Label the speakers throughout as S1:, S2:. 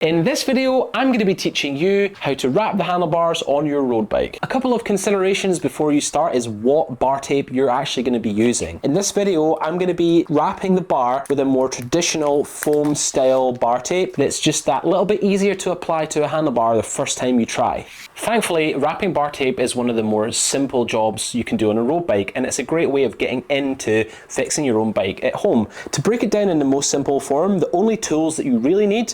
S1: In this video, I'm going to be teaching you how to wrap the handlebars on your road bike. A couple of considerations before you start is what bar tape you're actually going to be using. In this video, I'm going to be wrapping the bar with a more traditional foam style bar tape that's just that little bit easier to apply to a handlebar the first time you try. Thankfully, wrapping bar tape is one of the more simple jobs you can do on a road bike, and it's a great way of getting into fixing your own bike at home. To break it down in the most simple form, the only tools that you really need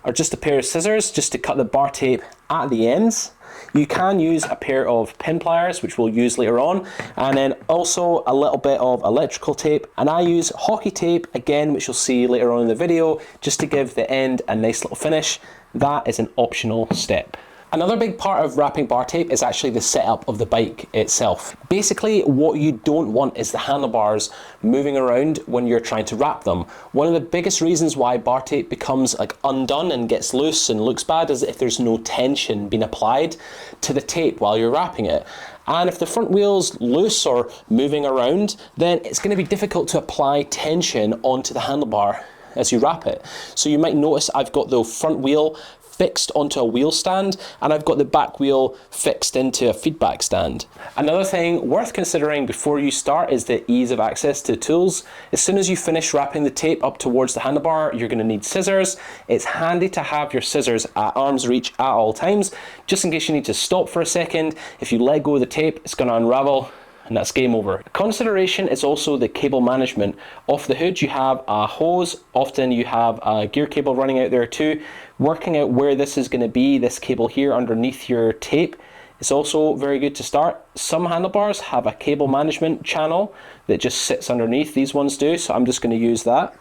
S1: are just a pair of scissors just to cut the bar tape at the ends. You can use a pair of pin pliers, which we'll use later on, and then also a little bit of electrical tape. And I use hockey tape, again, which you'll see later on in the video, just to give the end a nice little finish. That is an optional step. Another big part of wrapping bar tape is actually the setup of the bike itself. Basically, what you don't want is the handlebars moving around when you're trying to wrap them. One of the biggest reasons why bar tape becomes like undone and gets loose and looks bad is if there's no tension being applied to the tape while you're wrapping it. And if the front wheel's loose or moving around, then it's going to be difficult to apply tension onto the handlebar as you wrap it. So you might notice I've got the front wheel fixed onto a wheel stand, and I've got the back wheel fixed into a feedback stand. Another thing worth considering before you start is the ease of access to tools. As soon as you finish wrapping the tape up towards the handlebar, you're going to need scissors. It's handy to have your scissors at arm's reach at all times, just in case you need to stop for a second. If you let go of the tape, it's going to unravel, and that's game over. Consideration is also the cable management. Off the hood you have a hose, often you have a gear cable running out there too. Working out where this is going to be, this cable here underneath your tape, is also very good to start. Some handlebars have a cable management channel that just sits underneath, these ones do, so I'm just going to use that.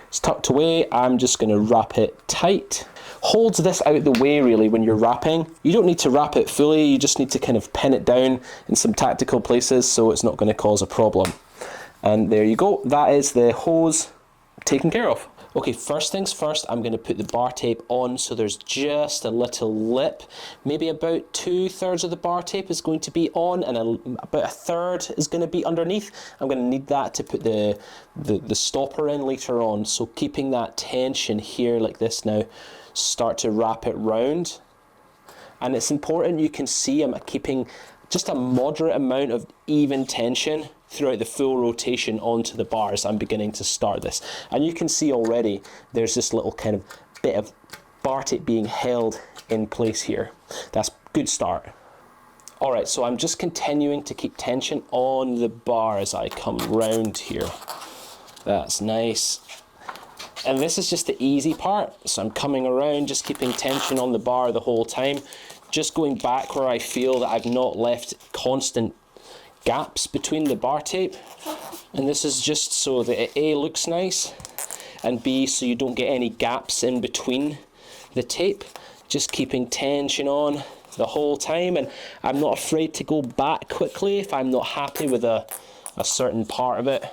S1: It's tucked away, I'm just going to wrap it tight. Holds this out the way really when you're wrapping. You don't need to wrap it fully, you just need to kind of pin it down in some tactical places so it's not going to cause a problem. And there you go, that is the hose taken care of. Okay, first things first, I'm going to put the bar tape on so there's just a little lip. Maybe about 2/3 of the bar tape is going to be on and about 1/3 is going to be underneath. I'm going to need that to put the stopper in later on. So keeping that tension here like this now, start to wrap it round. And it's important, you can see I'm keeping just a moderate amount of even tension throughout the full rotation onto the bars. I'm beginning to start this. And you can see already there's this little kind of bit of bar tape being held in place here. That's a good start. Alright, so I'm just continuing to keep tension on the bar as I come round here. That's nice. And this is just the easy part. So I'm coming around, just keeping tension on the bar the whole time. Just going back where I feel that I've not left constant gaps between the bar tape. And this is just so that it A, looks nice, and B, so you don't get any gaps in between the tape. Just keeping tension on the whole time, and I'm not afraid to go back quickly if I'm not happy with a certain part of it.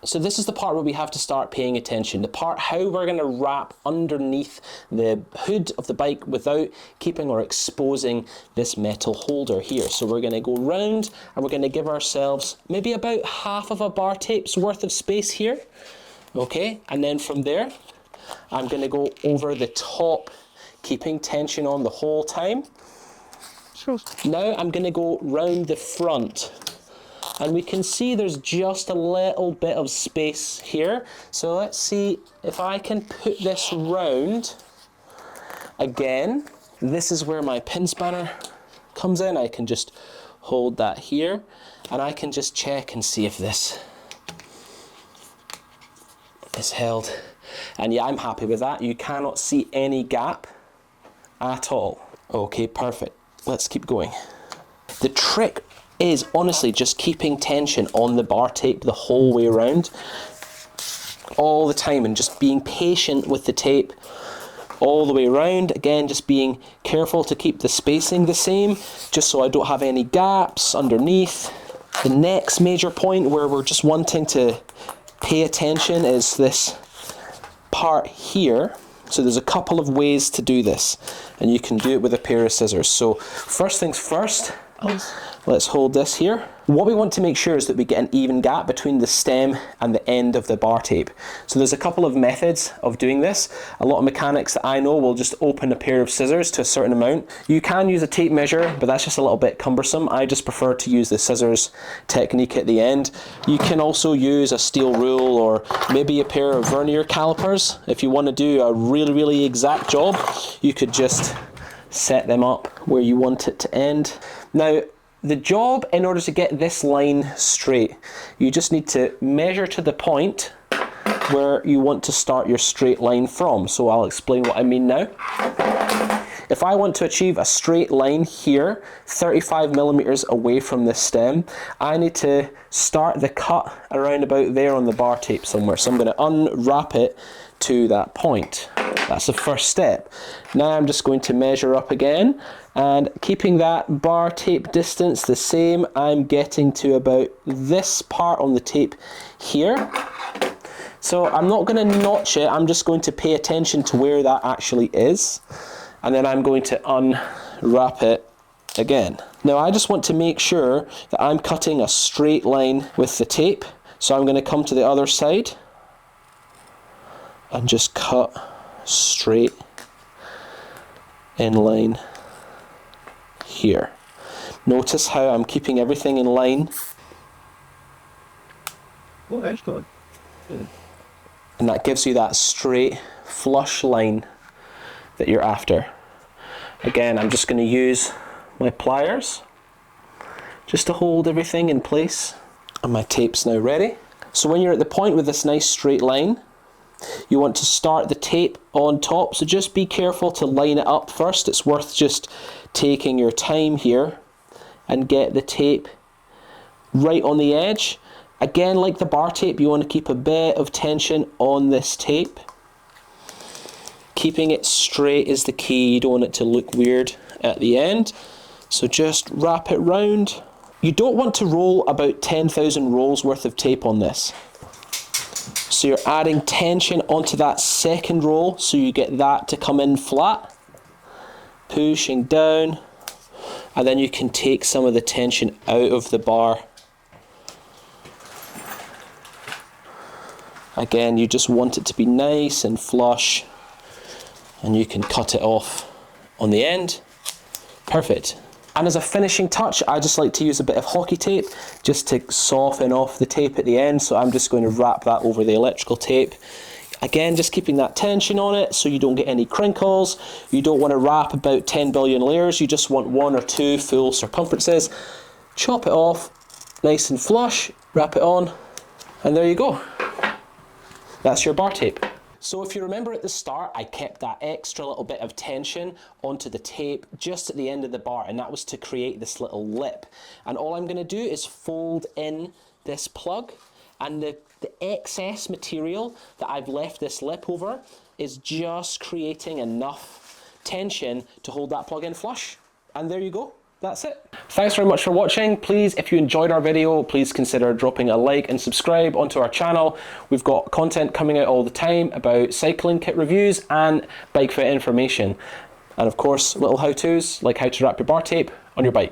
S1: So this is the part where we have to start paying attention. The part how we're going to wrap underneath the hood of the bike without keeping or exposing this metal holder here. So we're going to go round and we're going to give ourselves maybe about half of a bar tape's worth of space here. Okay, and then from there, I'm going to go over the top, keeping tension on the whole time. Now I'm going to go round the front. And we can see there's just a little bit of space here. So let's see if I can put this round. Again, this is where my pin spanner comes in. I can just hold that here and I can just check and see if this is held. And yeah, I'm happy with that. You cannot see any gap at all. Okay, perfect. Let's keep going. The trick is honestly just keeping tension on the bar tape the whole way around, all the time, and just being patient with the tape all the way around. Again, just being careful to keep the spacing the same, just so I don't have any gaps underneath. The next major point where we're just wanting to pay attention is this part here. So there's a couple of ways to do this, and you can do it with a pair of scissors. So first things first, let's hold this here. What we want to make sure is that we get an even gap between the stem and the end of the bar tape. So there's a couple of methods of doing this. A lot of mechanics that I know will just open a pair of scissors to a certain amount. You can use a tape measure, but that's just a little bit cumbersome. I just prefer to use the scissors technique at the end. You can also use a steel rule or maybe a pair of vernier calipers. If you want to do a really exact job, you could just set them up where you want it to end. Now, the job, in order to get this line straight, you just need to measure to the point where you want to start your straight line from. So I'll explain what I mean now. If I want to achieve a straight line here, 35 millimeters away from the stem, I need to start the cut around about there on the bar tape somewhere. So I'm going to unwrap it to that point. That's the first step. Now I'm just going to measure up again, and keeping that bar tape distance the same, I'm getting to about this part on the tape here. So I'm not going to notch it, I'm just going to pay attention to where that actually is, and then I'm going to unwrap it again. Now I just want to make sure that I'm cutting a straight line with the tape, so I'm going to come to the other side and just cut straight in line here. Notice how I'm keeping everything in line.
S2: Oh, excellent. Good.
S1: And that gives you that straight, flush line that you're after. Again, I'm just going to use my pliers just to hold everything in place. And my tape's now ready. So when you're at the point with this nice straight line, you want to start the tape on top, so just be careful to line it up first. It's worth just taking your time here and get the tape right on the edge. Again, like the bar tape, you want to keep a bit of tension on this tape. Keeping it straight is the key. You don't want it to look weird at the end. So just wrap it round. You don't want to roll about 10,000 rolls worth of tape on this. So you're adding tension onto that second roll, so you get that to come in flat, pushing down, and then you can take some of the tension out of the bar. Again, you just want it to be nice and flush, and you can cut it off on the end. Perfect. And as a finishing touch, I just like to use a bit of hockey tape just to soften off the tape at the end. So I'm just going to wrap that over the electrical tape. Again, just keeping that tension on it so you don't get any crinkles. You don't want to wrap about 10 billion layers. You just want 1 or 2 full circumferences. Chop it off, nice and flush, wrap it on, and there you go. That's your bar tape. So if you remember at the start, I kept that extra little bit of tension onto the tape just at the end of the bar, and that was to create this little lip. And all I'm going to do is fold in this plug, and the excess material that I've left this lip over is just creating enough tension to hold that plug in flush. And there you go. That's it. Thanks very much for watching. Please, if you enjoyed our video, please consider dropping a like and subscribe onto our channel. We've got content coming out all the time about cycling kit reviews and bike fit information. And of course, little how-tos like how to wrap your bar tape on your bike.